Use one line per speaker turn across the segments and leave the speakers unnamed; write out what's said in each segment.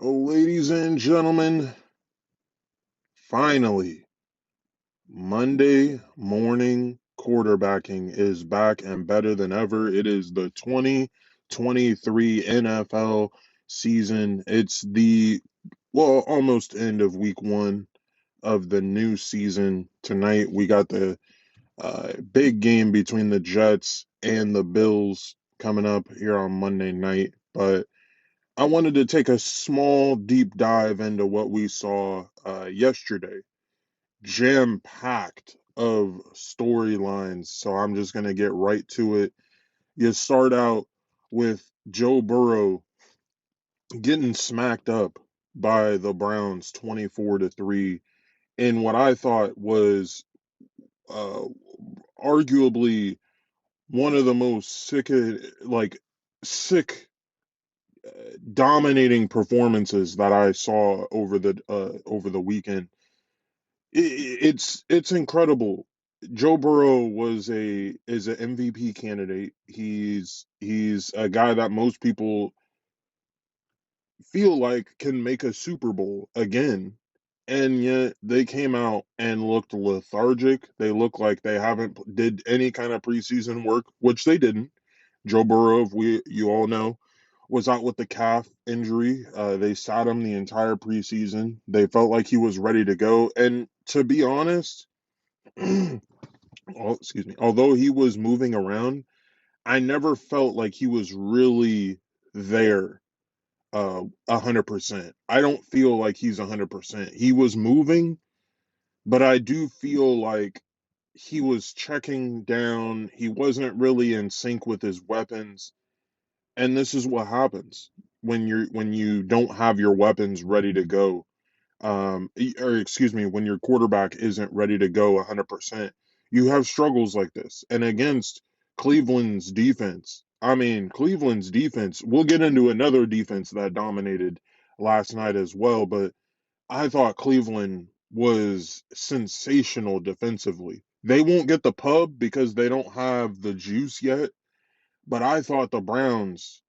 Ladies and gentlemen, finally, Monday morning quarterbacking is back and better than ever. It is the 2023 NFL season. It's almost end of week one of the new season. Tonight, we got the big game between the Jets and the Bills coming up here on Monday night. But I wanted to take a small deep dive into what we saw yesterday, jam packed of storylines. So I'm just going to get right to it. You start out with Joe Burrow getting smacked up by the Browns 24-3 in what I thought was uh, arguably one of the most sick dominating performances that I saw over the weekend. It's incredible. Joe Burrow is an MVP candidate. He's a guy that most people feel like can make a Super Bowl again. And yet they came out and looked lethargic. They look like they haven't did any kind of preseason work, which they didn't. Joe Burrow, you all know, was out with the calf injury. They sat him the entire preseason. They felt like he was ready to go. And to be honest, excuse me, although he was moving around, I never felt like he was really there 100%. I don't feel like he's 100%. He was moving, but I do feel like he was checking down. He wasn't really in sync with his weapons. And this is what happens when you don't have your weapons ready to go. Or excuse me, when your quarterback isn't ready to go 100%, you have struggles like this. And against Cleveland's defense, I mean, Cleveland's defense, we'll get into another defense that dominated last night as well, but I thought Cleveland was sensational defensively. They won't get the pub because they don't have the juice yet, but I thought the Browns,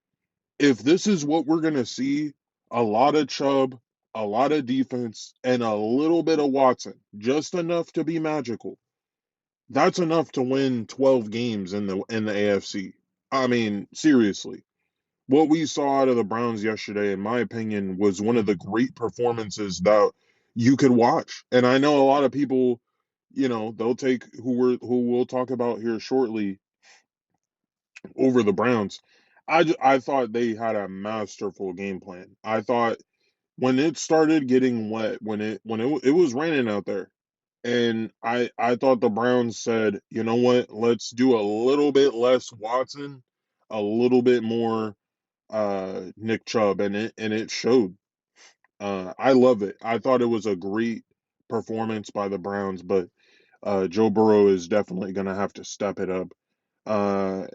if this is what we're going to see, a lot of Chubb, a lot of defense, and a little bit of Watson, just enough to be magical. That's enough to win 12 games in the AFC. I mean, seriously. What we saw out of the Browns yesterday, in my opinion, was one of the great performances that you could watch. And I know a lot of people, they'll take who we'll talk about here shortly over the Browns. I thought they had a masterful game plan. I thought when it started getting wet, it was raining out there, and I thought the Browns said, you know what, let's do a little bit less Watson, a little bit more Nick Chubb, and it showed. I love it. I thought it was a great performance by the Browns, but Joe Burrow is definitely going to have to step it up. Now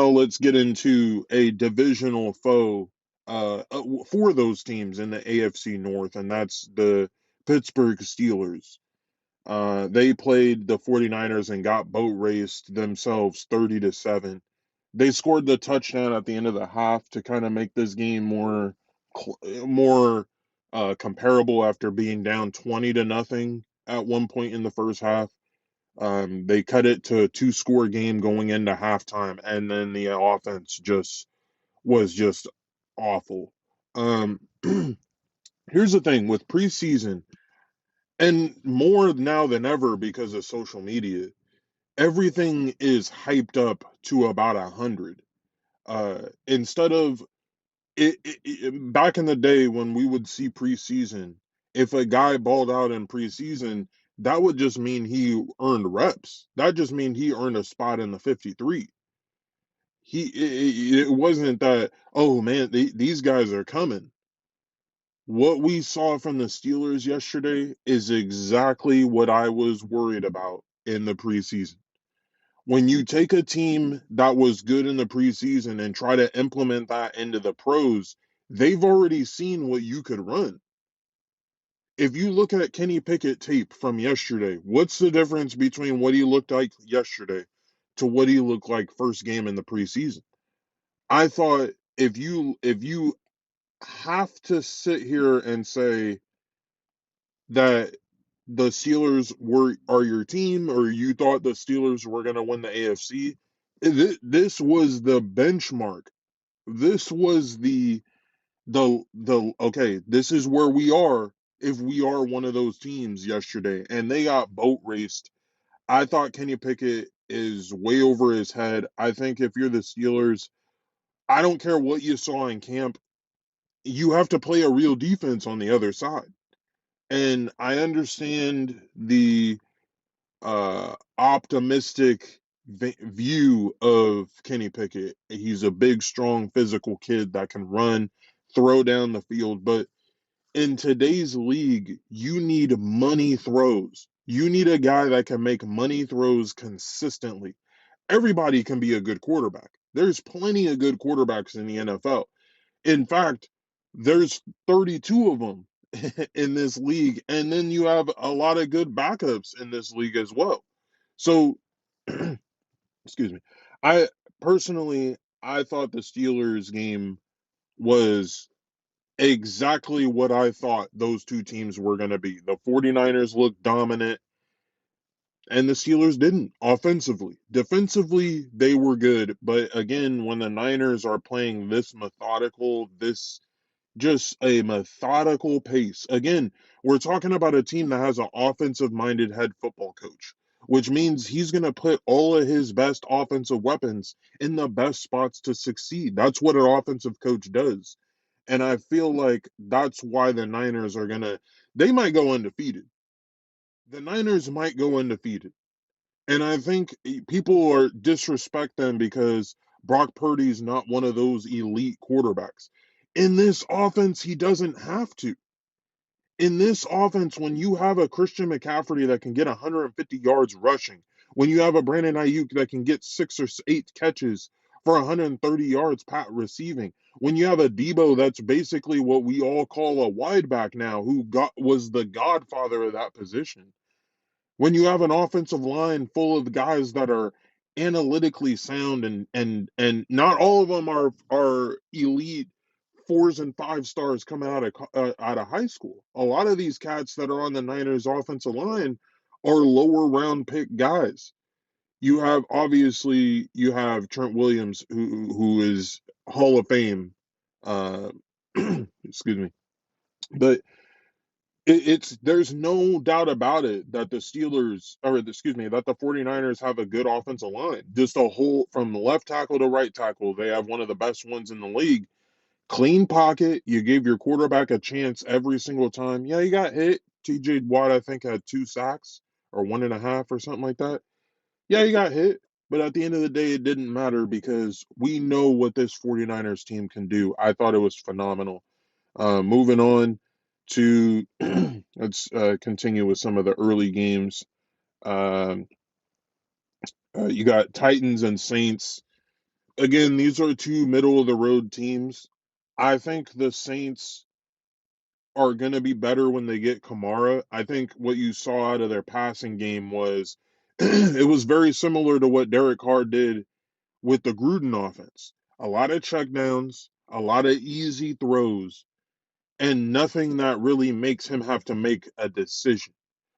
let's get into a divisional foe for those teams in the AFC North, and that's the Pittsburgh Steelers. They played the 49ers and got boat raced themselves 30-7. They scored the touchdown at the end of the half to kind of make this game more comparable after being down 20-0 at one point in the first half. They cut it to a two-score game going into halftime, and then the offense just awful. Um, Here's the thing with preseason, and more now than ever because of social media, everything is hyped up to about 100. Instead of back in the day when we would see preseason, if a guy balled out in preseason, that would just mean he earned reps. That just mean he earned a spot in the 53. It wasn't that, oh man, these guys are coming. What we saw from the Steelers yesterday is exactly what I was worried about in the preseason. When you take a team that was good in the preseason and try to implement that into the pros, they've already seen what you could run. If you look at Kenny Pickett tape from yesterday, what's the difference between what he looked like yesterday to what he looked like first game in the preseason? I thought if you have to sit here and say that the Steelers are your team, or you thought the Steelers were going to win the AFC. This was the benchmark. This was the okay, this is where we are if we are one of those teams yesterday, and they got boat raced. I thought Kenny Pickett is way over his head. I think if you're the Steelers, I don't care what you saw in camp, you have to play a real defense on the other side. And I understand the optimistic view of Kenny Pickett. He's a big, strong, physical kid that can run, throw down the field. But in today's league, you need money throws. You need a guy that can make money throws consistently. Everybody can be a good quarterback. There's plenty of good quarterbacks in the NFL. In fact, there's 32 of them in this league, and then you have a lot of good backups in this league as well. So, excuse me. I personally, I thought the Steelers game was exactly what I thought those two teams were going to be. The 49ers looked dominant, and the Steelers didn't offensively. Defensively, they were good, but again, when the Niners are playing this methodical, this just a methodical pace. Again, we're talking about a team that has an offensive minded head football coach, which means he's going to put all of his best offensive weapons in the best spots to succeed. That's what an offensive coach does. And I feel like that's why the Niners are going to, they might go undefeated. The Niners might go undefeated. And I think people are disrespect them because Brock Purdy's not one of those elite quarterbacks. In this offense, he doesn't have to. In this offense, when you have a Christian McCaffrey that can get 150 yards rushing, when you have a Brandon Ayuk that can get 6 or 8 catches for 130 yards pat receiving, when you have a Debo that's basically what we all call a wide back now, who was the godfather of that position, when you have an offensive line full of guys that are analytically sound, and not all of them are elite fours and five stars coming out of high school. A lot of these cats that are on the Niners offensive line are lower round pick guys. You have Trent Williams, who is Hall of Fame. Uh, excuse me, but it's there's no doubt about it that the Steelers, or excuse me, that the 49ers have a good offensive line. Just a whole from left tackle to right tackle, they have one of the best ones in the league. Clean pocket, you gave your quarterback a chance every single time. Yeah, he got hit. TJ Watt, I think, had 2 sacks or 1.5 or something like that. Yeah, he got hit. But at the end of the day, it didn't matter because we know what this 49ers team can do. I thought it was phenomenal. Moving on to let's continue with some of the early games. Um, you got Titans and Saints. Again, these are two middle of the road teams. I think the Saints are going to be better when they get Kamara. I think what you saw out of their passing game was it was very similar to what Derek Carr did with the Gruden offense. A lot of checkdowns, a lot of easy throws, and nothing that really makes him have to make a decision.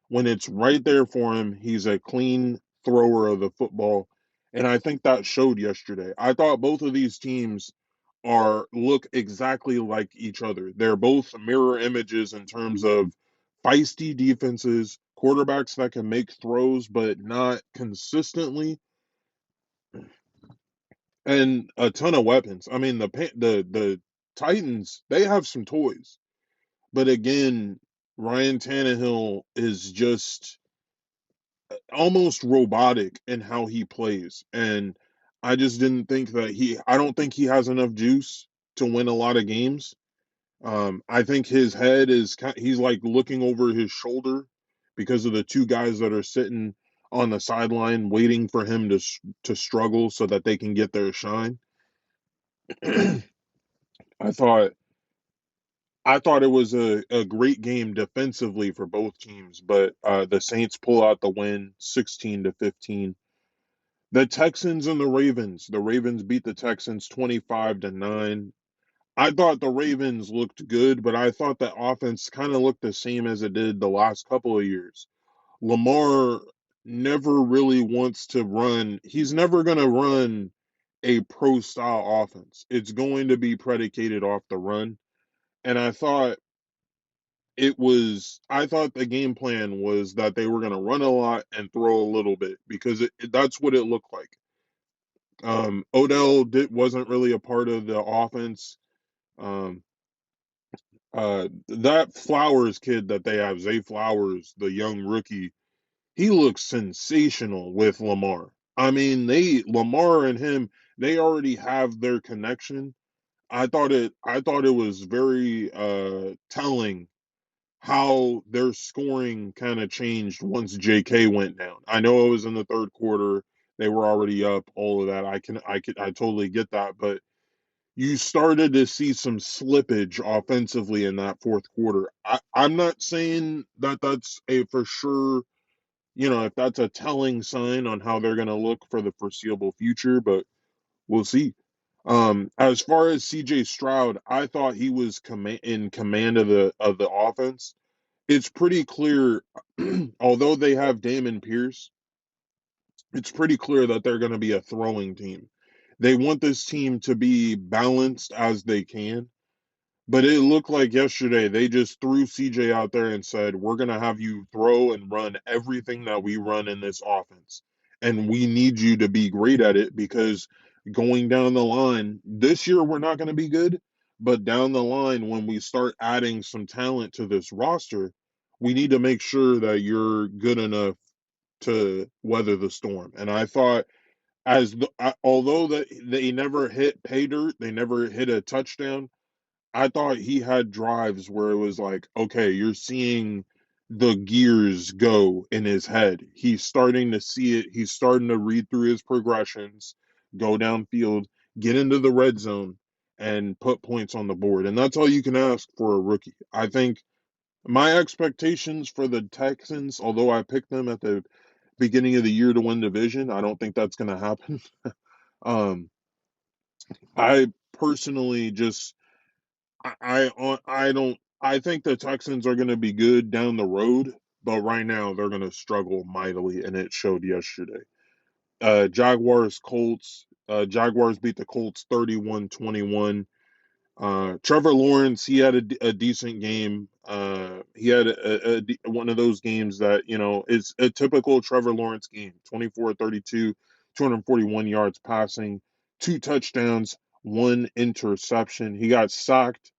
When it's right there for him, he's a clean thrower of the football. And I think that showed yesterday. I thought both of these teams are look exactly like each other. They're both mirror images in terms of feisty defenses, quarterbacks that can make throws but not consistently, and a ton of weapons. I mean, the Titans, they have some toys. But again, Ryan Tannehill is just almost robotic in how he plays. And I just didn't think that I don't think he has enough juice to win a lot of games. I think his head he's like looking over his shoulder because of the two guys that are sitting on the sideline waiting for him to struggle so that they can get their shine. I thought I thought it was a great game defensively for both teams, but the Saints pull out the win 16-15. The Texans and the Ravens. The Ravens beat the Texans 25-9. I thought the Ravens looked good, but I thought that offense kind of looked the same as it did the last couple of years. Lamar never really wants to run. He's never going to run a pro style offense. It's going to be predicated off the run. And I thought the game plan was that they were going to run a lot and throw a little bit because that's what it looked like. Wasn't really a part of the offense. Um, that Flowers kid that they have, Zay Flowers, the young rookie, he looks sensational with Lamar. I mean, Lamar and him, they already have their connection. I thought it was very telling how their scoring kind of changed once JK went down. I know it was in the third quarter, they were already up, all of that. I totally get that, but you started to see some slippage offensively in that fourth quarter. I'm not saying that that's a for sure, if that's a telling sign on how they're going to look for the foreseeable future, but we'll see. As far as CJ Stroud, I thought he was in command of the offense. It's pretty clear, although they have Damon Pierce, it's pretty clear that they're going to be a throwing team. They want this team to be balanced as they can. But it looked like yesterday they just threw CJ out there and said, "We're going to have you throw and run everything that we run in this offense. And we need you to be great at it because going down the line, this year we're not going to be good, but down the line when we start adding some talent to this roster, we need to make sure that you're good enough to weather the storm." And I thought although that they never hit pay dirt, they never hit a touchdown, I thought he had drives where it was like, okay, you're seeing the gears go in his head. He's starting to see it. He's starting to read through his progressions, go downfield, get into the red zone, and put points on the board. And that's all you can ask for a rookie. I think my expectations for the Texans, although I picked them at the beginning of the year to win division, I don't think that's going to happen. um, I personally just I don't. I think the Texans are going to be good down the road, but right now they're going to struggle mightily, and it showed yesterday. Jaguars Colts. Jaguars beat the Colts 31-21. Trevor Lawrence, he had a decent game. He had one of those games that, is a typical Trevor Lawrence game. 24-32, 241 yards passing, two touchdowns, one interception. He got sacked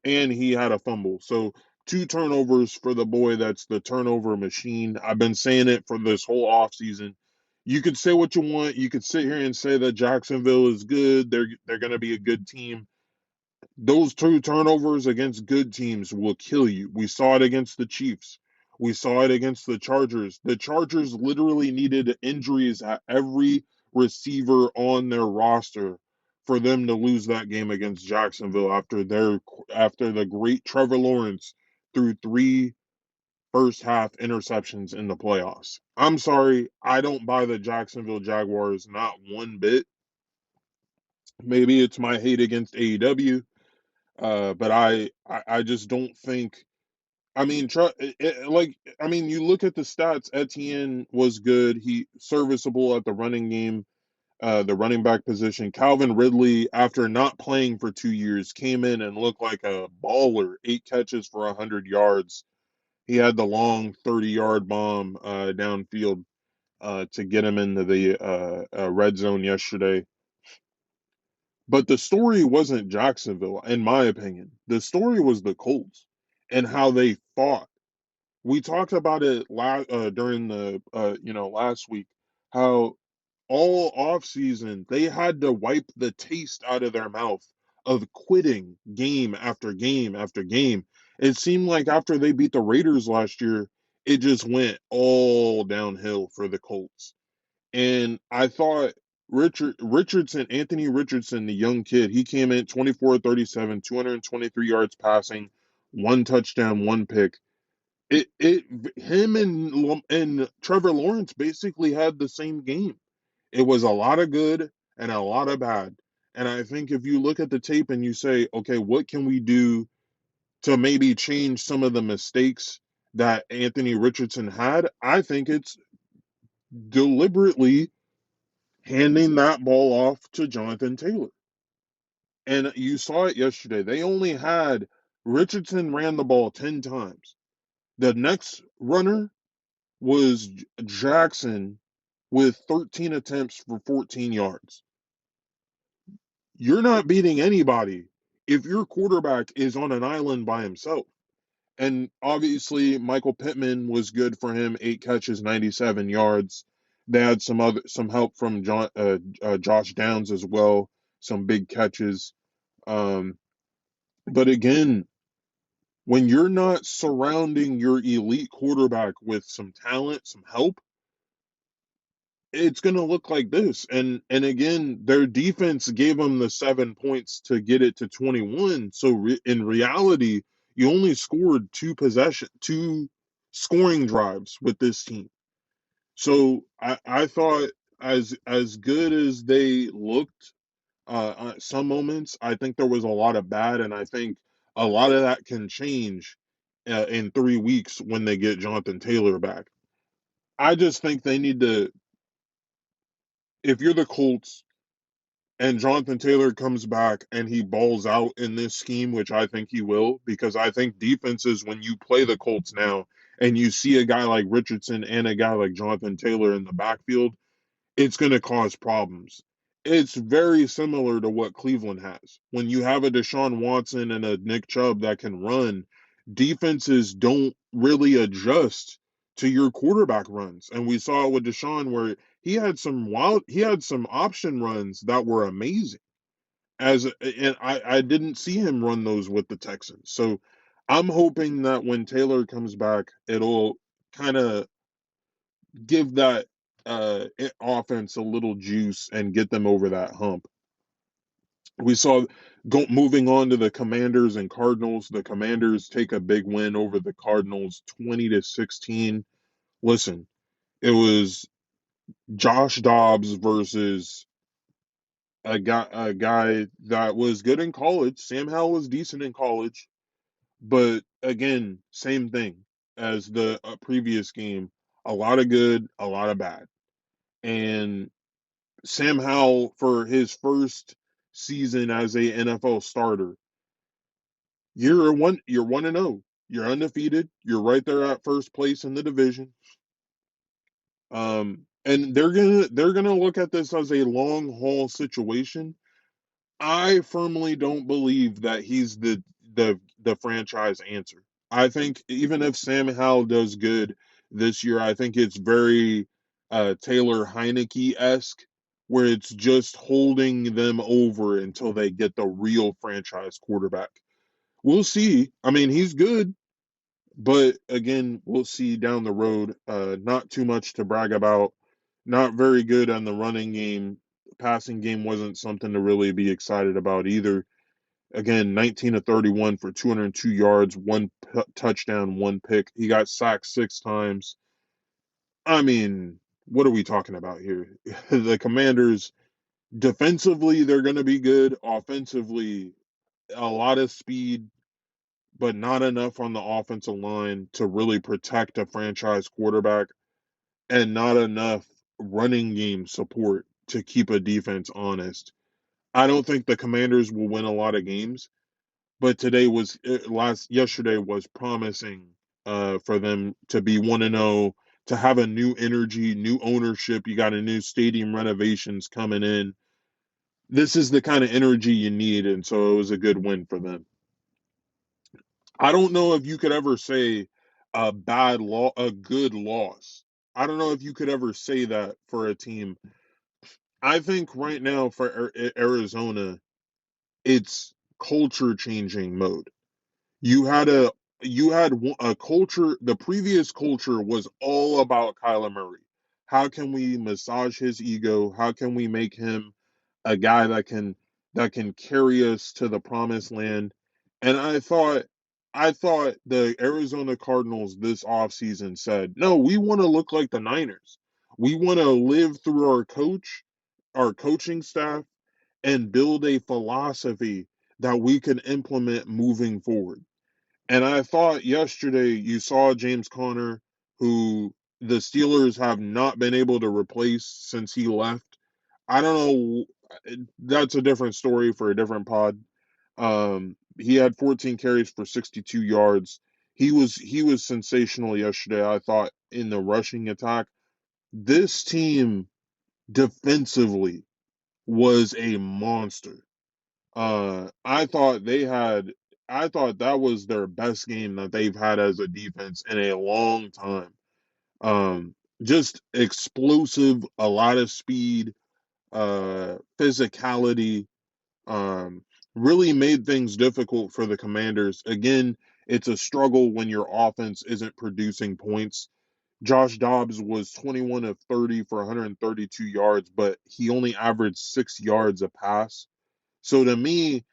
and he had a fumble. So two turnovers for the boy that's the turnover machine. I've been saying it for this whole offseason. You could say what you want. You could sit here and say that Jacksonville is good. They're going to be a good team. Those two turnovers against good teams will kill you. We saw it against the Chiefs. We saw it against the Chargers. The Chargers literally needed injuries at every receiver on their roster for them to lose that game against Jacksonville after the great Trevor Lawrence threw three first half interceptions in the playoffs. I'm sorry, I don't buy the Jacksonville Jaguars not one bit. Maybe it's my hate against AEW, but I just don't think. I mean, you look at the stats. Etienne was good. He serviceable at the running game, the running back position. Calvin Ridley, after not playing for 2 years, came in and looked like a baller. 8 catches for 100 yards. He had the long 30-yard bomb downfield to get him into the red zone yesterday. But the story wasn't Jacksonville, in my opinion. The story was the Colts and how they fought. We talked about it during the last week, how all off season they had to wipe the taste out of their mouth of quitting game after game after game. It seemed like after they beat the Raiders last year, it just went all downhill for the Colts. And I thought Anthony Richardson, the young kid, he came in 24-37, 223 yards passing, one touchdown, one pick. It him and Trevor Lawrence basically had the same game. It was a lot of good and a lot of bad. And I think if you look at the tape and you say, okay, what can we do to maybe change some of the mistakes that Anthony Richardson had, I think it's deliberately handing that ball off to Jonathan Taylor. And you saw it yesterday. They only had Richardson ran the ball 10 times. The next runner was Jackson with 13 attempts for 14 yards. You're not beating anybody if your quarterback is on an island by himself. And obviously, Michael Pittman was good for him, 8 catches, 97 yards. They had some help from Josh Downs as well, some big catches. Um, but again, when you're not surrounding your elite quarterback with some talent, some help, it's going to look like this. And again, their defense gave them the 7 points to get it to 21. So in reality, you only scored two scoring drives with this team. So I thought as good as they looked some moments, I think there was a lot of bad, and I think a lot of that can change in 3 weeks when they get Jonathan Taylor back. I just think they need to, if you're the Colts and Jonathan Taylor comes back and he balls out in this scheme, which I think he will, because I think defenses, when you play the Colts now and you see a guy like Richardson and a guy like Jonathan Taylor in the backfield, it's going to cause problems. It's very similar to what Cleveland has. When you have a Deshaun Watson and a Nick Chubb that can run, defenses don't really adjust to your quarterback runs. And we saw it with Deshaun where he had some option runs that were amazing. And I didn't see him run those with the Texans. So I'm hoping that when Taylor comes back, it'll kind of give that offense a little juice and get them over that hump. We saw moving on to the Commanders and Cardinals. The Commanders take a big win over the Cardinals, 20-16. Listen, it was Josh Dobbs versus a guy that was good in college. Sam Howell was decent in college, but again, same thing as the previous game. A lot of good, a lot of bad. And Sam Howell, for his first season as a NFL starter, you're 1-0. You're undefeated. You're right there at first place in the division. And they're gonna look at this as a long haul situation. I firmly don't believe that he's the franchise answer. I think even if Sam Howell does good this year, I think it's very Taylor Heineke esque, where it's just holding them over until they get the real franchise quarterback. We'll see. I mean, he's good, but again, we'll see down the road. Not too much to brag about. Not very good on the running game. Passing game wasn't something to really be excited about either. Again, 19 to 31 for 202 yards, one touchdown, one pick. He got sacked 6 times. I mean, what are we talking about here? The Commanders, defensively, they're going to be good. Offensively, a lot of speed, but not enough on the offensive line to really protect a franchise quarterback, and not enough running game support to keep a defense honest. I don't think the Commanders will win a lot of games, but yesterday was promising for them to be 1-0, to have a new energy, new ownership. You got a new stadium renovations coming in. This is the kind of energy you need, and so it was a good win for them. I don't know if you could ever say a good loss. I don't know if you could ever say that for a team. I think right now for Arizona, it's culture changing mode. You had a culture. The previous culture was all about Kyler Murray. How can we massage his ego? How can we make him a guy that can carry us to the promised land? And I thought the Arizona Cardinals this offseason said, no, we want to look like the Niners. We want to live through our coaching staff, and build a philosophy that we can implement moving forward. And I thought yesterday you saw James Conner, who the Steelers have not been able to replace since he left. I don't know. That's a different story for a different pod. He had 14 carries for 62 yards. He was sensational yesterday, I thought, in the rushing attack. This team defensively was a monster. I thought that was their best game that they've had as a defense in a long time. Um, just explosive, a lot of speed, physicality, um, really made things difficult for the Commanders. Again, it's a struggle when your offense isn't producing points. Josh Dobbs was 21 of 30 for 132 yards, but he only averaged 6 yards a pass. So to me,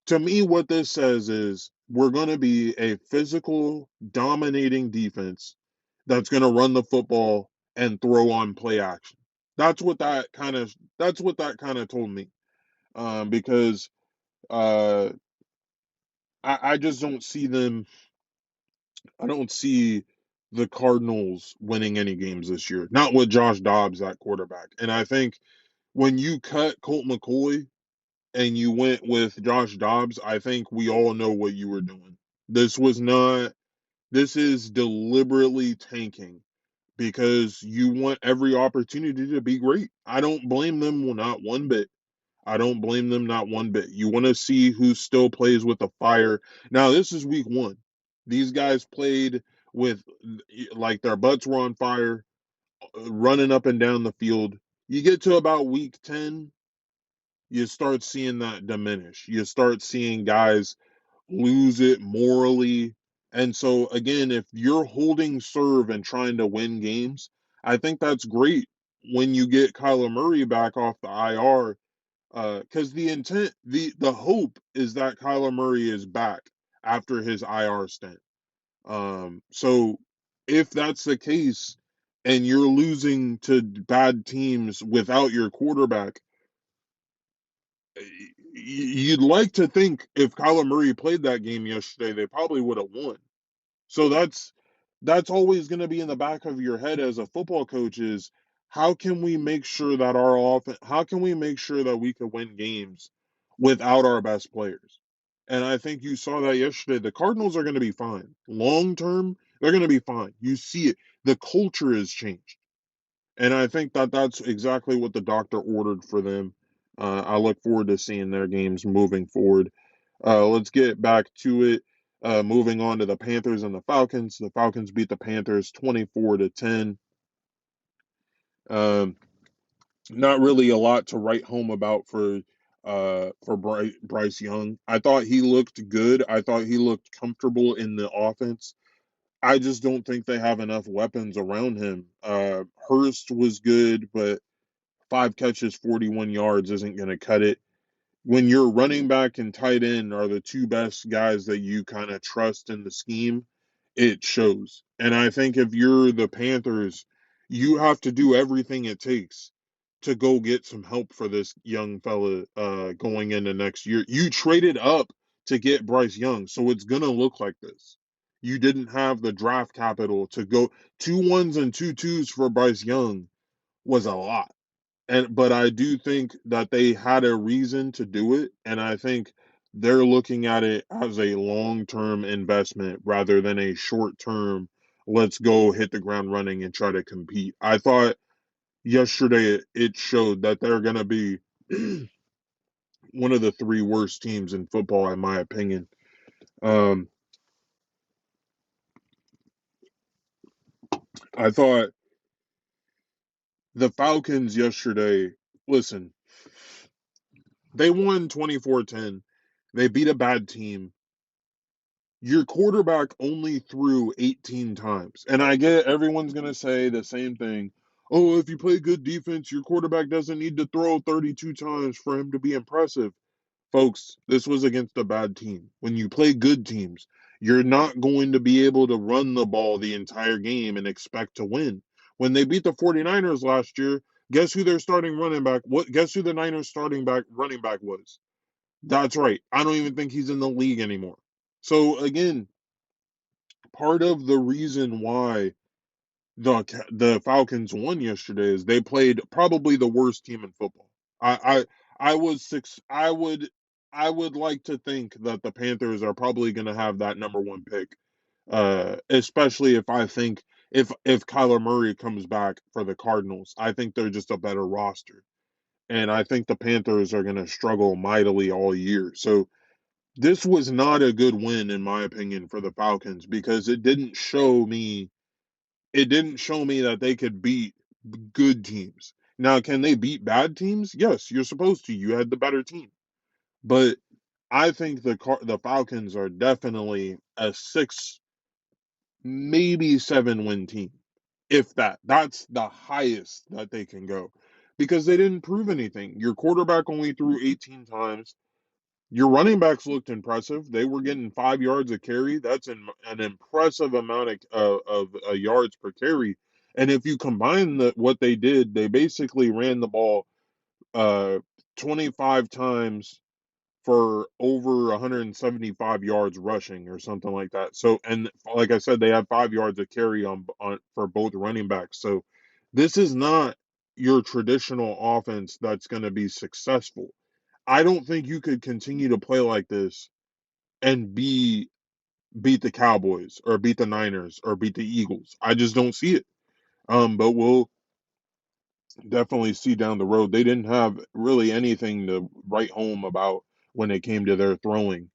what this says is we're going to be a physical, dominating defense that's going to run the football and throw on play action. That's what that kind of told me. Because uh, I just don't see them. I don't see the Cardinals winning any games this year. Not with Josh Dobbs at quarterback. And I think when you cut Colt McCoy and you went with Josh Dobbs, I think we all know what you were doing. This was not, this is deliberately tanking because you want every opportunity to be great. I don't blame them, well, not one bit. I don't blame them, not one bit. You want to see who still plays with the fire. Now, this is week one. These guys played with, like, their butts were on fire, running up and down the field. You get to about week 10, you start seeing that diminish. You start seeing guys lose it morally. And so, again, if you're holding serve and trying to win games, I think that's great when you get Kyler Murray back off the IR. Because the hope is that Kyler Murray is back after his IR stint. So if that's the case, and you're losing to bad teams without your quarterback, you'd like to think if Kyler Murray played that game yesterday, they probably would have won. So that's always going to be in the back of your head as a football coach is how can we make sure that how can we make sure that we can win games without our best players? And I think you saw that yesterday. The Cardinals are going to be fine. Long term, they're going to be fine. You see it. The culture has changed. And I think that that's exactly what the doctor ordered for them. I look forward to seeing their games moving forward. Let's get back to it. Moving on to the Panthers and the Falcons. The Falcons beat the Panthers 24-10. Um, Not really a lot to write home about for Bryce Young. I thought he looked good. I thought he looked comfortable in the offense. I just don't think they have enough weapons around him. Hurst was good, but 5 catches, 41 yards isn't going to cut it. When your running back and tight end are the two best guys that you kind of trust in the scheme, it shows. And I think if you're the Panthers, you have to do everything it takes to go get some help for this young fella going into next year. You traded up to get Bryce Young, so it's going to look like this. You didn't have the draft capital to go 2 1s and 2 2s for Bryce Young was a lot. But I do think that they had a reason to do it, and I think they're looking at it as a long-term investment rather than a short-term, let's go hit the ground running and try to compete. I thought yesterday it showed that they're going to be one of the three worst teams in football, in my opinion. Um, I thought the Falcons yesterday, listen, they won 24-10. They beat a bad team. Your quarterback only threw 18 times. And I get everyone's going to say the same thing. Oh, if you play good defense, your quarterback doesn't need to throw 32 times for him to be impressive. Folks, this was against a bad team. When you play good teams, you're not going to be able to run the ball the entire game and expect to win. When they beat the 49ers last year, Guess who their starting running back? What? Guess who the Niners starting back running back was? That's right. I don't even think he's in the league anymore. So again, part of the reason why the Falcons won yesterday is they played probably the worst team in football. I was six. I would like to think that the Panthers are probably going to have that number one pick, especially if I think if Kyler Murray comes back for the Cardinals. I think they're just a better roster, and I think the Panthers are going to struggle mightily all year. So this was not a good win in my opinion for the Falcons because it didn't show me that they could beat good teams. Now, can they beat bad teams? Yes, you're supposed to. You had the better team. But I think the Falcons are definitely a 6, maybe 7 win team. If that. That's the highest that they can go. Because they didn't prove anything. Your quarterback only threw 18 times. Your running backs looked impressive. They were getting 5 yards a carry. That's an impressive amount of yards per carry. And if you combine what they did, they basically ran the ball uh, 25 times for over 175 yards rushing or something like that. So, and like I said, they had 5 yards of carry on for both running backs. So, this is not your traditional offense that's going to be successful. I don't think you could continue to play like this and beat the Cowboys or beat the Niners or beat the Eagles. I just don't see it. But we'll definitely see down the road. They didn't have really anything to write home about when it came to their throwing.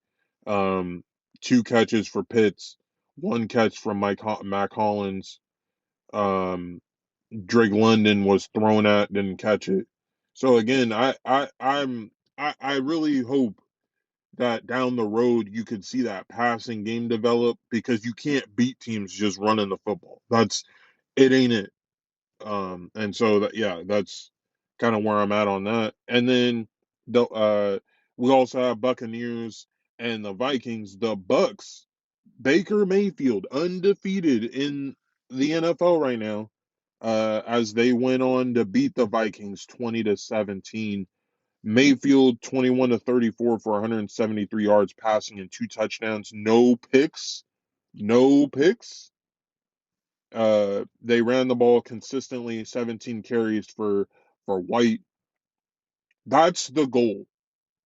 Um, 2 catches for Pitts, 1 catch from Mac Hollins. Um, Drake London was thrown at, didn't catch it. So again, I really hope that down the road you could see that passing game develop because you can't beat teams just running the football. That's it ain't it. And so that yeah, that's kind of where I'm at on that. And then the we also have Buccaneers and the Vikings. The Bucks, Baker Mayfield undefeated in the NFL right now, as they went on to beat the Vikings 20-17. Mayfield 21 to 34 for 173 yards passing and 2 touchdowns, no picks, no picks. They ran the ball consistently, 17 carries for White. That's the goal.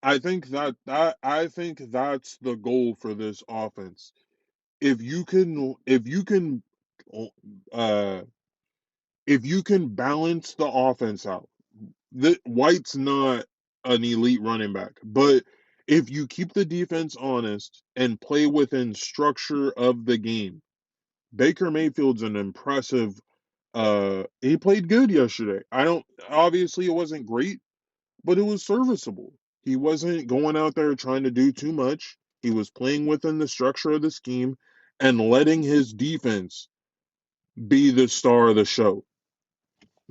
I think that's the goal for this offense. Uh if you can balance the offense out. White's not an elite running back, but if you keep the defense honest and play within structure of the game, Baker Mayfield's an impressive. He played good yesterday. I don't obviously it wasn't great, but it was serviceable. He wasn't going out there trying to do too much. He was playing within the structure of the scheme and letting his defense be the star of the show.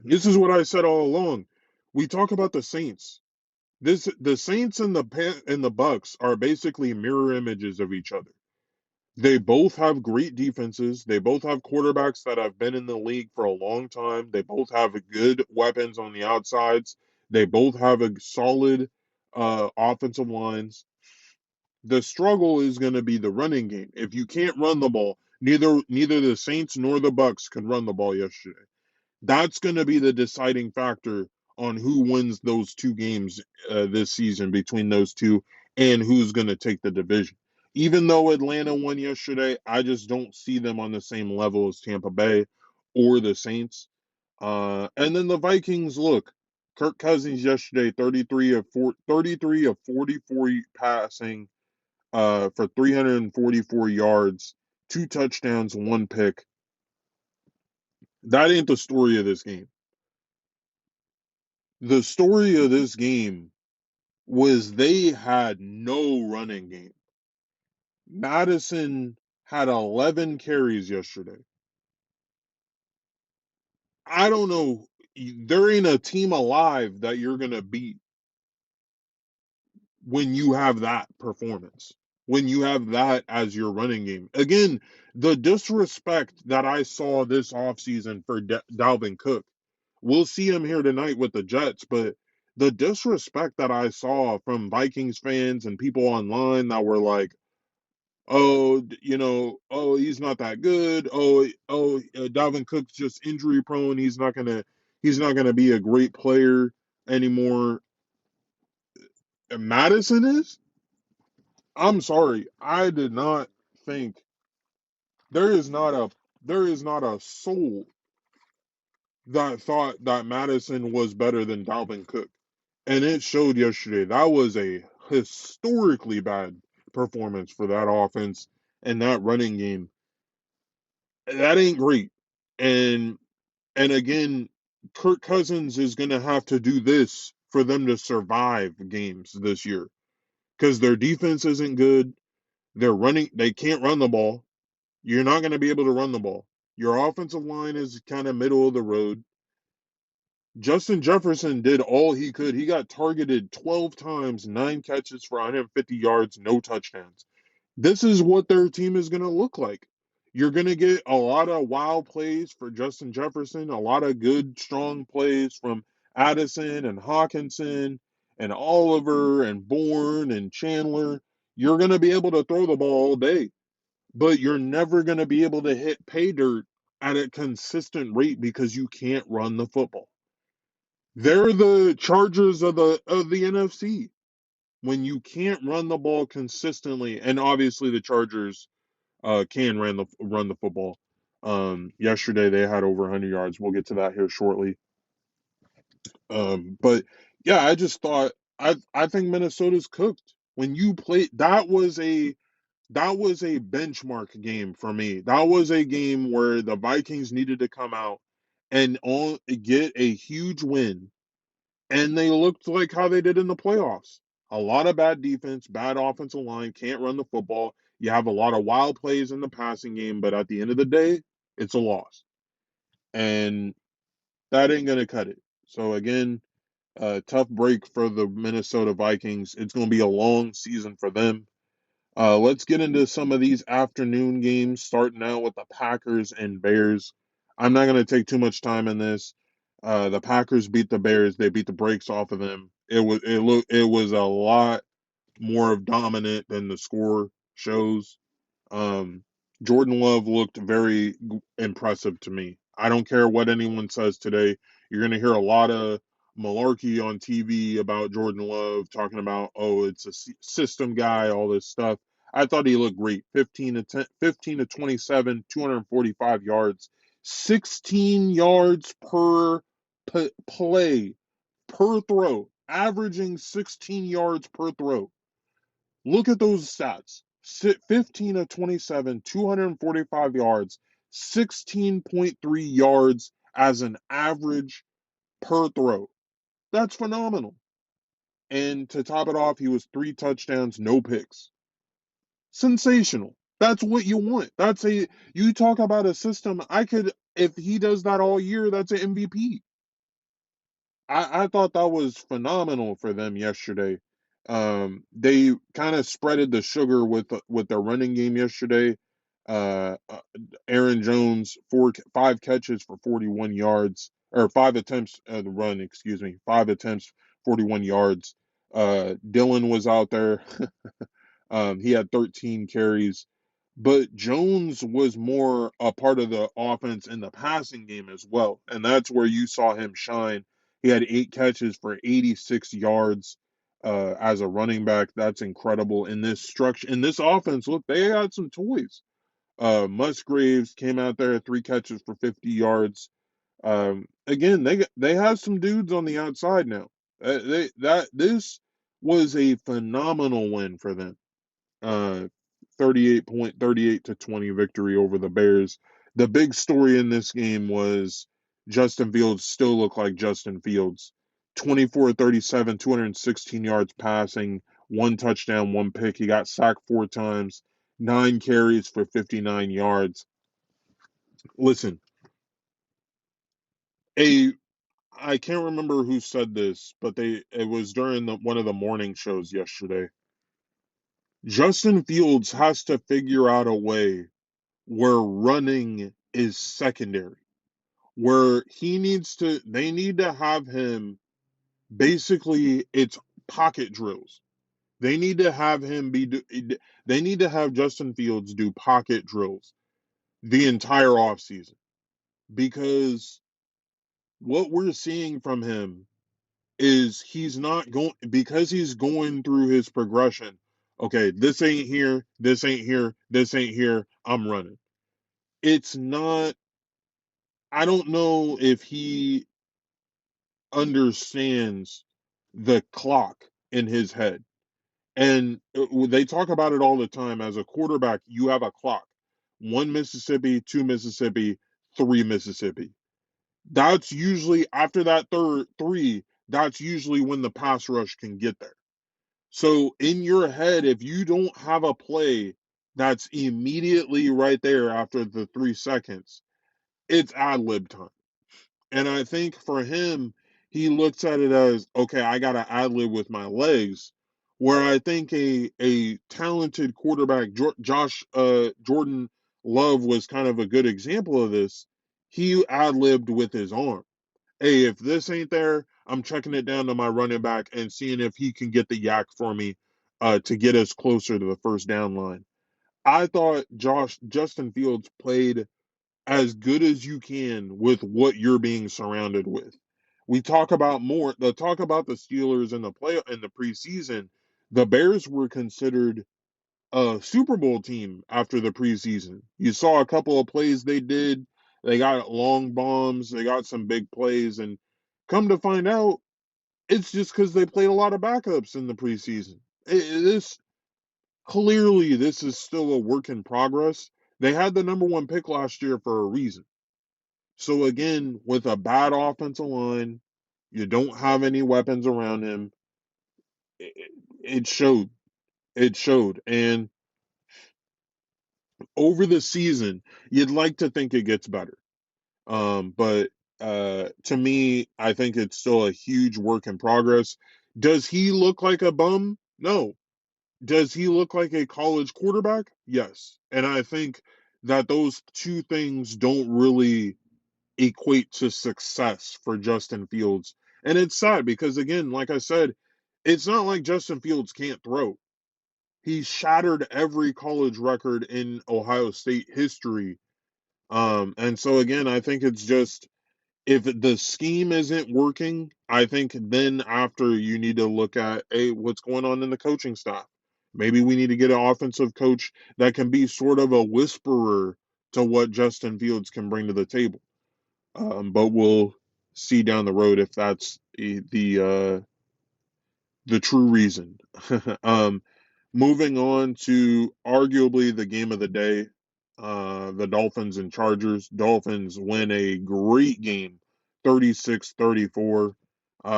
This is what I said all along. We talk about the Saints. The Saints and the Bucks are basically mirror images of each other. They both have great defenses. They both have quarterbacks that have been in the league for a long time. They both have good weapons on the outsides. They both have a solid offensive lines. The struggle is going to be the running game. If you can't run the ball, neither the Saints nor the Bucks could run the ball yesterday. That's going to be the deciding factor on who wins those 2 games this season between those two and who's going to take the division. Even though Atlanta won yesterday, I just don't see them on the same level as Tampa Bay or the Saints. And then the Vikings, look, Kirk Cousins yesterday, 33 of 44 passing for 344 yards, 2 touchdowns, 1 pick. That ain't the story of this game. The story of this game was they had no running game. Madison had 11 carries yesterday. I don't know. There ain't a team alive that you're going to beat when you have that performance, when you have that as your running game. Again, the disrespect that I saw this offseason for Dalvin Cook. We'll see him here tonight with the Jets, but the disrespect that I saw from Vikings fans and people online that were like, "Oh, oh, he's not that good. Dalvin Cook's just injury prone. He's not gonna be a great player anymore." And Madison is. I'm sorry, I did not think there is not a soul that thought that Madison was better than Dalvin Cook. And it showed yesterday. That was a historically bad performance for that offense and that running game. That ain't great. And again, Kirk Cousins is going to have to do this for them to survive games this year because their defense isn't good. They can't run the ball. You're not going to be able to run the ball. Your offensive line is kind of middle of the road. Justin Jefferson did all he could. He got targeted 12 times, 9 catches for 150 yards, no touchdowns. This is what their team is going to look like. You're going to get a lot of wild plays for Justin Jefferson, a lot of good, strong plays from Addison and Hawkinson and Oliver and Bourne and Chandler. You're going to be able to throw the ball all day, but you're never going to be able to hit pay dirt at a consistent rate because you can't run the football. They're the Chargers of the NFC. When you can't run the ball consistently, and obviously the Chargers can run the football. Yesterday they had over 100 yards. We'll get to that here shortly. But yeah, I just thought I think Minnesota's cooked. When you play, that was a benchmark game for me. That was a game where the Vikings needed to come out and get a huge win, and they looked like how they did in the playoffs. A lot of bad defense, bad offensive line, can't run the football. You have a lot of wild plays in the passing game, but at the end of the day, it's a loss. And that ain't going to cut it. So, again, tough break for the Minnesota Vikings. It's going to be a long season for them. Let's get into some of these afternoon games, starting out with the Packers and Bears. I'm not going to take too much time in this. The Packers beat the Bears. They beat the brakes off of them. It was a lot more of dominant than the score shows. Um, Jordan Love looked very impressive to me. I don't care what anyone says today. You're going to hear a lot of malarkey on TV about Jordan Love talking about, oh, it's a system guy, all this stuff. I thought he looked great. 15 to 27, 245 yards, 16 yards per play, per throw, averaging 16 yards per throw. Look at those stats. 15 of 27, 245 yards, 16.3 yards as an average per throw. That's phenomenal. And to top it off, he was 3 touchdowns, no picks. Sensational. That's what you want. You talk about a system. If he does that all year, that's an MVP. I thought that was phenomenal for them yesterday. They kind of spreaded the sugar with their running game yesterday. Aaron Jones 5 catches for 41 yards, or 5 attempts at the run, excuse me, 5 attempts, 41 yards. Dylan was out there. He had 13 carries, but Jones was more a part of the offense in the passing game as well, and that's where you saw him shine. He had 8 catches for 86 yards as a running back. That's incredible in this structure. In this offense, look, they had some toys. Musgraves came out there 3 catches for 50 yards. Again, they have some dudes on the outside now. This was a phenomenal win for them. uh 38 to 20 victory over the Bears. The big story in this game was Justin Fields still looked like Justin Fields. 24-37, 216 yards passing, 1 touchdown, 1 pick. He got sacked 4 times, 9 carries for 59 yards. Listen, a I can't remember who said this, but it was during one of the morning shows yesterday. Justin Fields has to figure out a way where running is secondary. where they need to have him basically, it's pocket drills. They need to have him they need to have Justin Fields do pocket drills the entire offseason, because what we're seeing from him is he's not going, because he's going through his progression. Okay, this ain't here, this ain't here, this ain't here, I'm running. It's not, I don't know if he understands the clock in his head. And they talk about it all the time. As a quarterback, you have a clock: one Mississippi, two Mississippi, three Mississippi. That's usually after that third three, that's usually when the pass rush can get there. So in your head, if you don't have a play that's immediately right there after the 3 seconds, it's ad lib time. And I think for him, he looks at it as, okay, I got to ad lib with my legs. Where I think a talented quarterback, Jordan Love, was kind of a good example of this. He ad libbed with his arm. Hey, if this ain't there, I'm checking it down to my running back and seeing if he can get the yak for me to get us closer to the first down line. I thought Justin Fields played as good as you can with what you're being surrounded with. We talk about the Steelers in the preseason. The Bears were considered a Super Bowl team after the preseason. You saw a couple of plays they did. They got long bombs, they got some big plays, and come to find out, it's just because they played a lot of backups in the preseason. This clearly, this is still a work in progress. They had the number one pick last year for a reason. So again, with a bad offensive line, you don't have any weapons around him. It, it showed. It showed. And over the season, you'd like to think it gets better. But to me, I think it's still a huge work in progress. Does he look like a bum? No. Does he look like a college quarterback? Yes. And I think that those two things don't really equate to success for Justin Fields. And it's sad because, again, like I said, it's not like Justin Fields can't throw. He shattered every college record in Ohio State history. And so, again, I think it's just, if the scheme isn't working, I think then after you need to look at, hey, what's going on in the coaching staff? Maybe we need to get an offensive coach that can be sort of a whisperer to what Justin Fields can bring to the table. But we'll see down the road if that's the true reason. um, Moving on to arguably the game of the day, the Dolphins and Chargers. Dolphins win a great game, 36-34.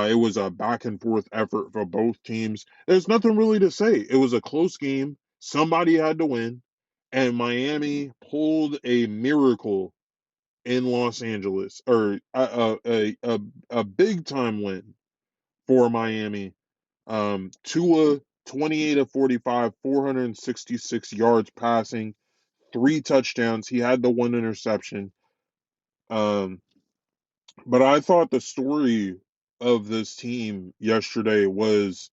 It was a back and forth effort for both teams. There's nothing really to say. It was a close game. Somebody had to win, and Miami pulled a miracle in Los Angeles, or a big time win for Miami. Tua, 28 of 45, 466 yards passing, three touchdowns. He had the one interception. Um, but I thought the story of this team yesterday was,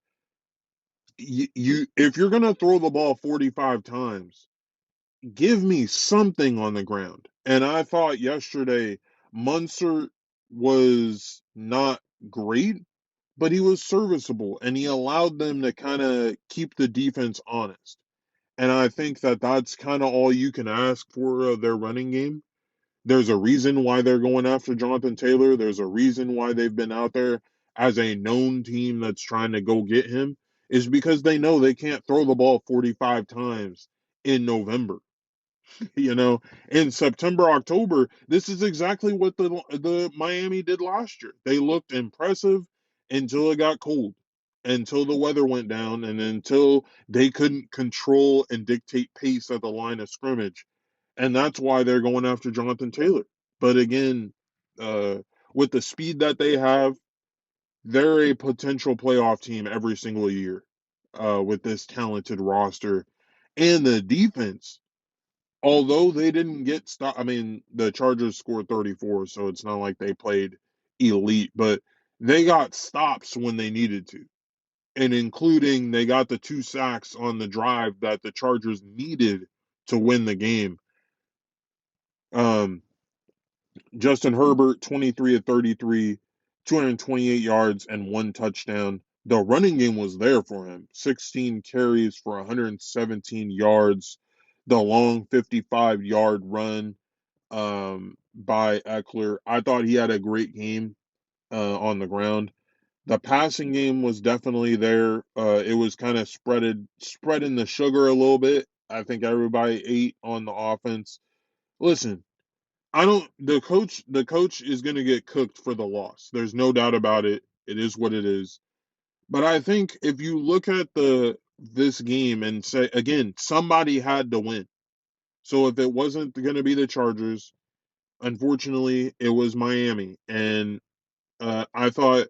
you if you're gonna throw the ball 45 times, give me something on the ground. And I thought yesterday Munster was not great, but he was serviceable and he allowed them to kind of keep the defense honest. And I think that that's kind of all you can ask for their running game. There's a reason why they're going after Jonathan Taylor. There's a reason why they've been out there as a known team that's trying to go get him, is because they know they can't throw the ball 45 times in November. you know, in September, October, this is exactly what the Miami did last year. They looked impressive until it got cold, until the weather went down, and until they couldn't control and dictate pace at the line of scrimmage. And that's why they're going after Jonathan Taylor. But again, uh, with the speed that they have, they're a potential playoff team every single year with this talented roster. And the defense, although they didn't get stop. I mean, the Chargers scored 34, so it's not like they played elite, but they got stops when they needed to, and including they got the two sacks on the drive that the Chargers needed to win the game. Um, Justin Herbert, 23 of 33, 228 yards and one touchdown. The running game was there for him. 16 carries for 117 yards. The long 55-yard run by Eckler. I thought he had a great game on the ground. The passing game was definitely there. It was kind of spreading the sugar a little bit. I think everybody ate on the offense. Listen, I don't. The coach is going to get cooked for the loss. There's no doubt about it. It is what it is. But I think if you look at the this game and say again, somebody had to win. So if it wasn't going to be the Chargers, unfortunately, it was Miami, and I thought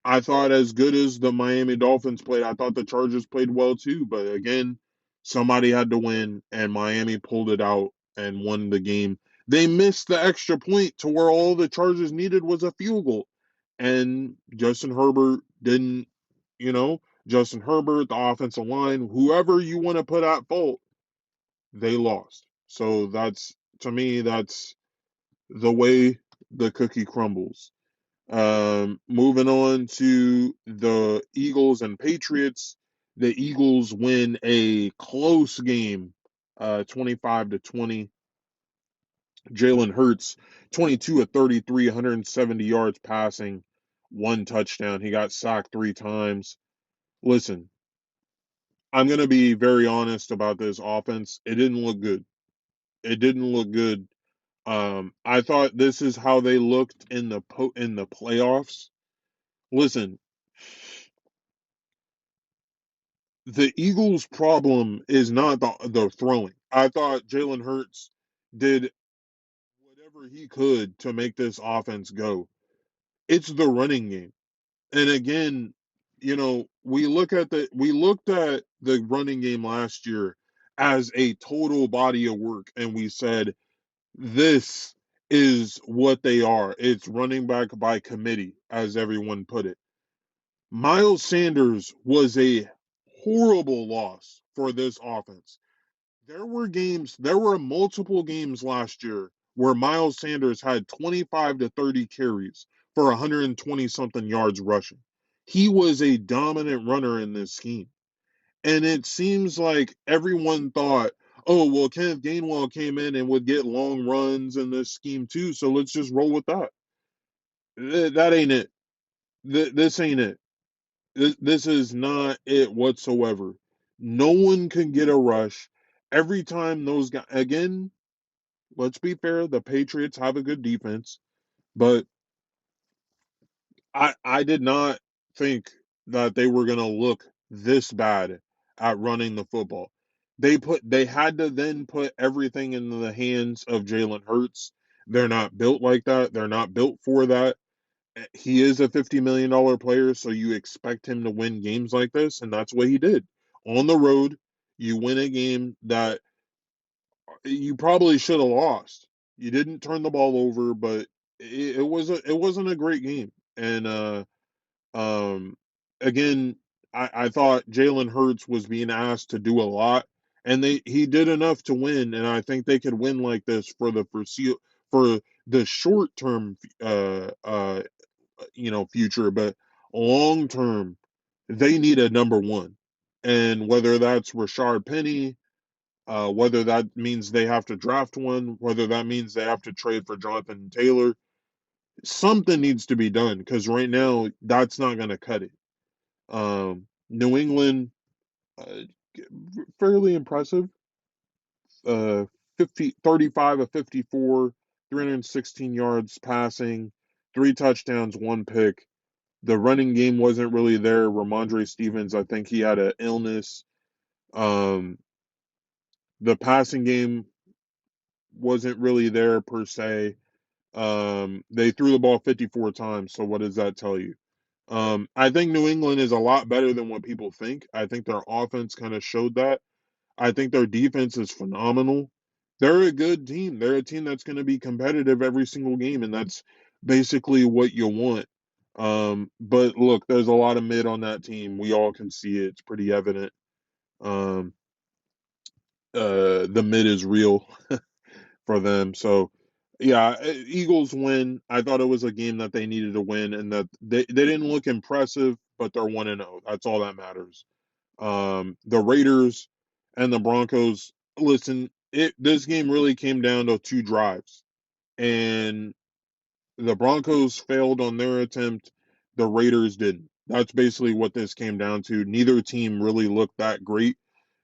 as good as the Miami Dolphins played, I thought the Chargers played well too. But again, somebody had to win, and Miami pulled it out and won the game. They missed the extra point to where all the Chargers needed was a field goal, and Justin Herbert didn't. Justin Herbert, the offensive line, whoever you want to put at fault, they lost. So that's to me, that's the way the cookie crumbles. Moving on to the Eagles and Patriots. The Eagles win a close game, 25-20. Jalen Hurts, 22 of 33, 170 yards passing, one touchdown. He got sacked three times. Listen, I'm going to be very honest about this offense. It didn't look good. It didn't look good. I thought this is how they looked in the playoffs. Listen, the Eagles' problem is not the throwing. I thought Jalen Hurts did whatever he could to make this offense go. It's the running game. And again, we looked at the running game last year as a total body of work, and we said this is what they are. It's running back by committee, as everyone put it. Miles Sanders was a horrible loss for this offense. There were multiple games last year where Miles Sanders had 25 to 30 carries for 120 something yards rushing. He was a dominant runner in this scheme. And it seems like everyone thought, oh, well, Kenneth Gainwell came in and would get long runs in this scheme too, so let's just roll with that. That ain't it. This ain't it. This is not it whatsoever. No one can get a rush. Every time those guys, again, let's be fair, the Patriots have a good defense, but I did not think that they were going to look this bad at running the football. They had to then put everything in the hands of Jalen Hurts. They're not built like that. They're not built for that. He is a $50 million player, so you expect him to win games like this, and that's what he did. On the road, you win a game that you probably should have lost. You didn't turn the ball over, but it wasn't a great game. And um again, I thought Jalen Hurts was being asked to do a lot, and he did enough to win, and I think they could win like this for the short term future, but long term, they need a number one. And whether that's Rashard Penny, whether that means they have to draft one, whether that means they have to trade for Jonathan Taylor, something needs to be done because right now that's not going to cut it. New England, uh, fairly impressive. Uh, 35 of 54, 316 yards passing, three touchdowns, one pick. The running game wasn't really there. Ramondre Stevens, I think he had an illness. Um, the passing game wasn't really there per se. They threw the ball 54 times. So what does that tell you? I think New England is a lot better than what people think. I think their offense kind of showed that. I think their defense is phenomenal. They're a good team. They're a team that's going to be competitive every single game, and that's basically what you want. But look, there's a lot of mid on that team. We all can see it. It's pretty evident. Um, the mid is real for them. So, yeah, Eagles win. I thought it was a game that they needed to win, and that they didn't look impressive, but they're 1-0. That's all that matters. The Raiders and the Broncos. Listen, this game really came down to two drives, and the Broncos failed on their attempt. The Raiders didn't. That's basically what this came down to. Neither team really looked that great.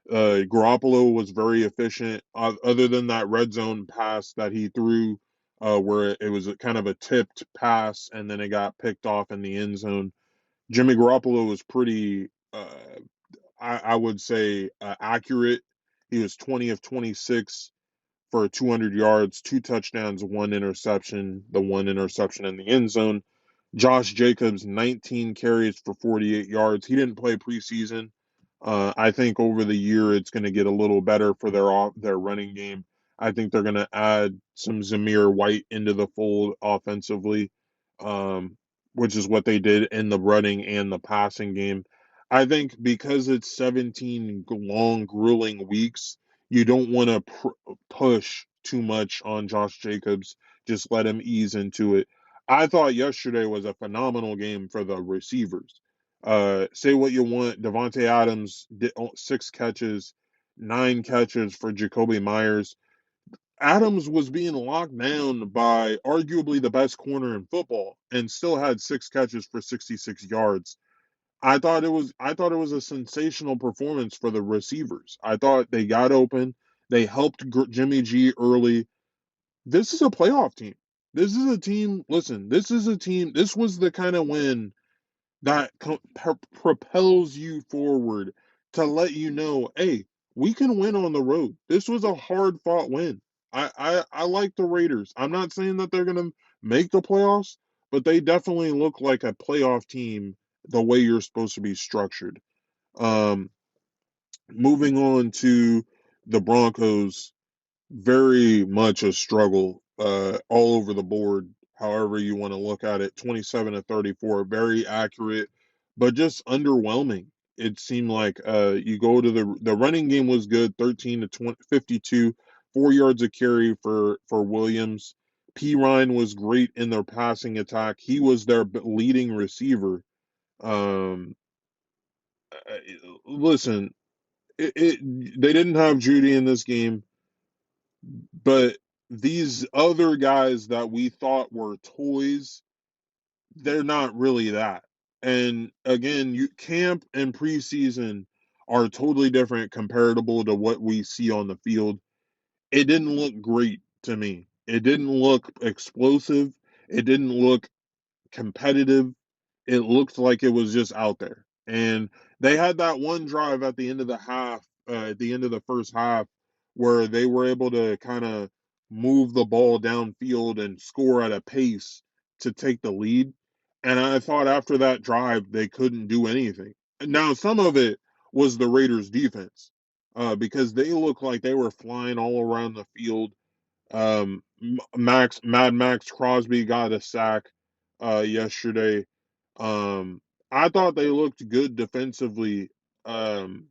Garoppolo was very efficient. Other than that red zone pass that he threw, where it was kind of a tipped pass and then it got picked off in the end zone. Jimmy Garoppolo was pretty, I would say, accurate. He was 20 of 26 for 200 yards, two touchdowns, one interception, the one interception in the end zone. Josh Jacobs, 19 carries for 48 yards. He didn't play preseason. I think over the year it's going to get a little better for their running game. I think they're going to add some Zamir White into the fold offensively, um, which is what they did in the running and the passing game. I think because it's 17 long, grueling weeks, you don't want to push too much on Josh Jacobs. Just let him ease into it. I thought yesterday was a phenomenal game for the receivers. Say what you want. Devontae Adams did 6 catches, 9 catches for Jacoby Myers. Adams was being locked down by arguably the best corner in football and still had 6 catches for 66 yards. I thought it was a sensational performance for the receivers. I thought they got open. They helped Jimmy G early. This is a playoff team. This is a team. Listen, this is a team. This was the kind of win that propels you forward to let you know, hey, we can win on the road. This was a hard fought win. I like the Raiders. I'm not saying that they're gonna make the playoffs, but they definitely look like a playoff team the way you're supposed to be structured. Um, moving on to the Broncos, very much a struggle all over the board, however you want to look at it. 27 to 34, very accurate, but just underwhelming. It seemed like you go to the running game was good, 13 to 20, 52, 4 yards a carry for Williams. P. Ryan was great in their passing attack. He was their leading receiver. Um, Listen, they didn't have Judy in this game. But these other guys that we thought were toys, they're not really that. And again, camp and preseason are totally different comparable to what we see on the field. It didn't look great to me. It didn't look explosive. It didn't look competitive. It looked like it was just out there. And they had that one drive at the end of the half, at the end of the first half, where they were able to kind of move the ball downfield and score at a pace to take the lead. And I thought after that drive, they couldn't do anything. Now, some of it was the Raiders' defense, because they looked like they were flying all around the field. Mad Max Crosby got a sack yesterday. I thought they looked good defensively, um,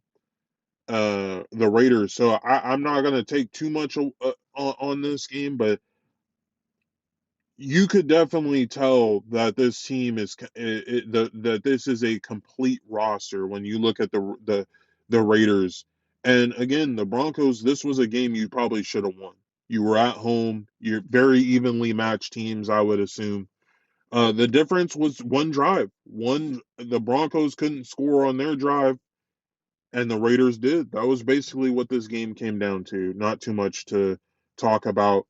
the Raiders. So I'm not going to take too much on this game, but you could definitely tell that this team is that this is a complete roster when you look at the Raiders. And again, the Broncos, this was a game you probably should have won. You were at home. You're very evenly matched teams, I would assume. The difference was one drive. The Broncos couldn't score on their drive, and the Raiders did. That was basically what this game came down to. Not too much to talk about.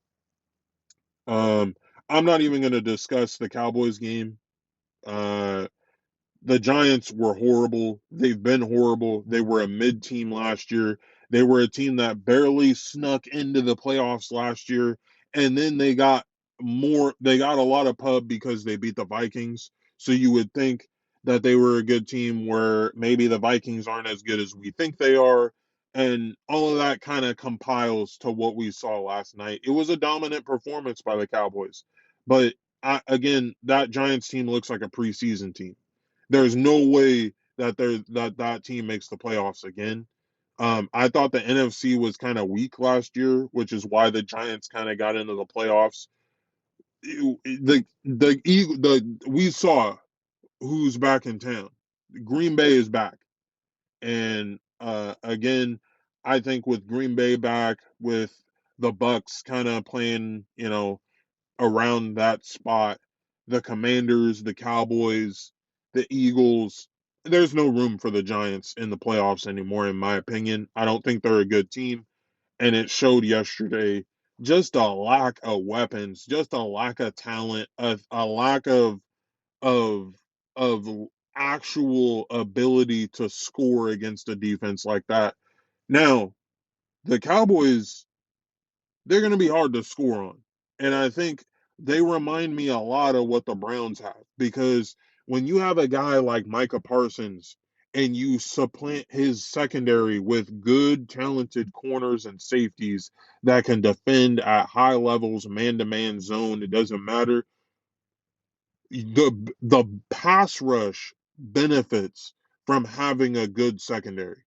Um, I'm not even going to discuss the Cowboys game. Uh, the Giants were horrible. They've been horrible. They were a mid team last year. They were a team that barely snuck into the playoffs last year. And then they got a lot of pub because they beat the Vikings. So you would think that they were a good team where maybe the Vikings aren't as good as we think they are. And all of that kind of compiles to what we saw last night. It was a dominant performance by the Cowboys. But again, that Giants team looks like a preseason team. There's no way that team makes the playoffs again. I thought the NFC was kind of weak last year, which is why the Giants kind of got into the playoffs. We saw who's back in town. Green Bay is back. And again, I think with Green Bay back, with the Bucks kind of playing, around that spot, the Commanders, the Cowboys, the Eagles, there's no room for the Giants in the playoffs anymore, in my opinion. I don't think they're a good team, and it showed yesterday. Just a lack of weapons, just a lack of talent, a lack of of actual ability to score against a defense like that. Now, the Cowboys, they're going to be hard to score on. And I think they remind me a lot of what the Browns have, because when you have a guy like Micah Parsons and you supplant his secondary with good, talented corners and safeties that can defend at high levels, man to man zone, it doesn't matter. The pass rush benefits from having a good secondary.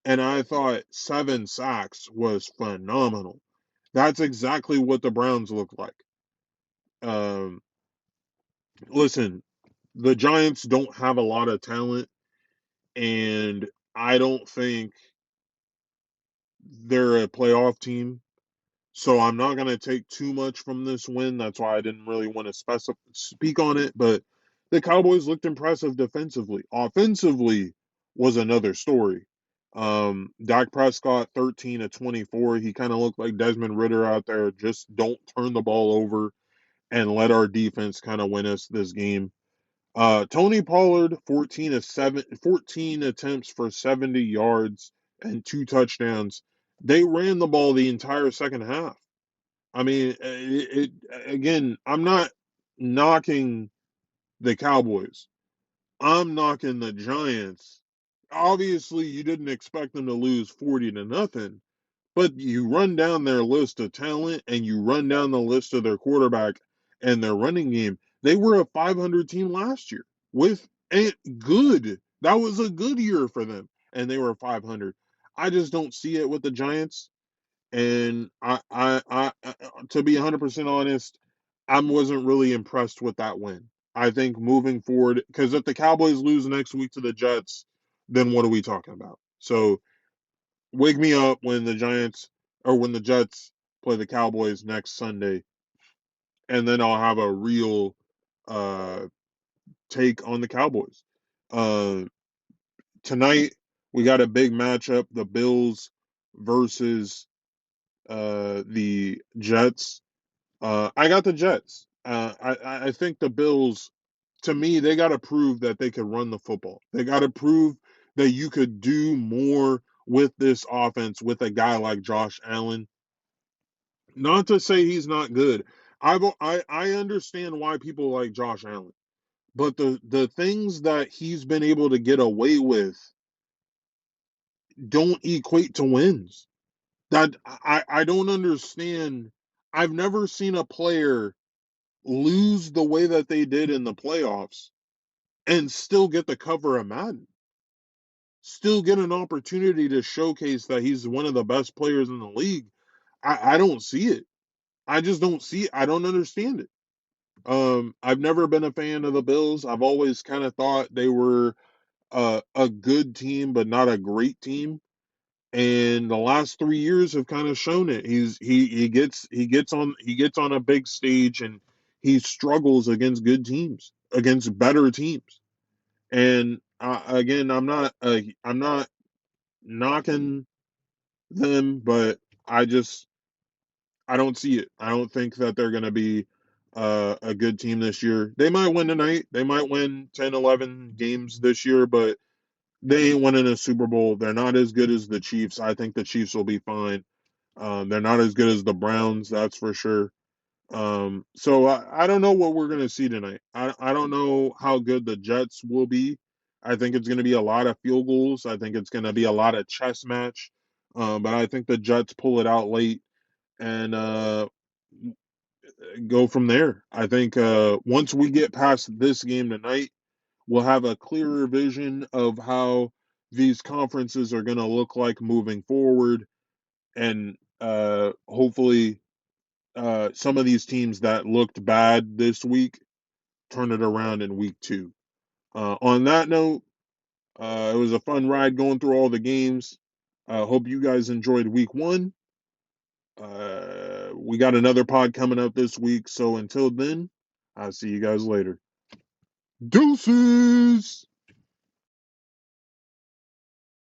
And I thought 7 sacks was phenomenal. That's exactly what the Browns look like. Um, Listen, the Giants don't have a lot of talent, and I don't think they're a playoff team. So I'm not going to take too much from this win. That's why I didn't really want to speak on it. But the Cowboys looked impressive defensively. Offensively was another story. Dak Prescott, 13 of 24. He kind of looked like Desmond Ritter out there. Just don't turn the ball over and let our defense kind of win us this game. Tony Pollard, 14 attempts for 70 yards and 2 touchdowns. They ran the ball the entire second half. I mean, again, I'm not knocking the Cowboys. I'm knocking the Giants. Obviously, you didn't expect them to lose 40 to nothing, but you run down their list of talent and you run down the list of their quarterback and their running game. They were a 500 team last year with a good. That was a good year for them, and they were 500. I just don't see it with the Giants. And to be 100% honest, I wasn't really impressed with that win. I think moving forward, because if the Cowboys lose next week to the Jets, then what are we talking about? So wake me up when the Giants or when the Jets play the Cowboys next Sunday, and then I'll have a real uh, take on the Cowboys. Uh, Tonight we got a big matchup: the Bills versus the Jets. I got the Jets. I think the Bills, to me, they got to prove that they could run the football. They got to prove that you could do more with this offense with a guy like Josh Allen. Not to say he's not good. I understand why people like Josh Allen, but the things that he's been able to get away with don't equate to wins. That I don't understand. I've never seen a player lose the way that they did in the playoffs and still get the cover of Madden, still get an opportunity to showcase that he's one of the best players in the league. I don't see it. I just don't see it. I don't understand it. I've never been a fan of the Bills. I've always kind of thought they were a good team, but not a great team. And the last 3 years have kind of shown it. He gets on a big stage and he struggles against good teams, against better teams. And again, I'm not knocking them, but I don't see it. I don't think that they're going to be a good team this year. They might win tonight. They might win 10, 11 games this year, but they ain't winning a Super Bowl. They're not as good as the Chiefs. I think the Chiefs will be fine. They're not as good as the Browns, that's for sure. So I don't know what we're going to see tonight. I don't know how good the Jets will be. I think it's going to be a lot of field goals. I think it's going to be a lot of chess match. But I think the Jets pull it out late and go from there. I think once we get past this game tonight, we'll have a clearer vision of how these conferences are going to look like moving forward, and hopefully, some of these teams that looked bad this week turn it around in week two. On that note, it was a fun ride going through all the games. Hope you guys enjoyed week one. We got another pod coming up this week. So until then, I'll see you guys later. Deuces!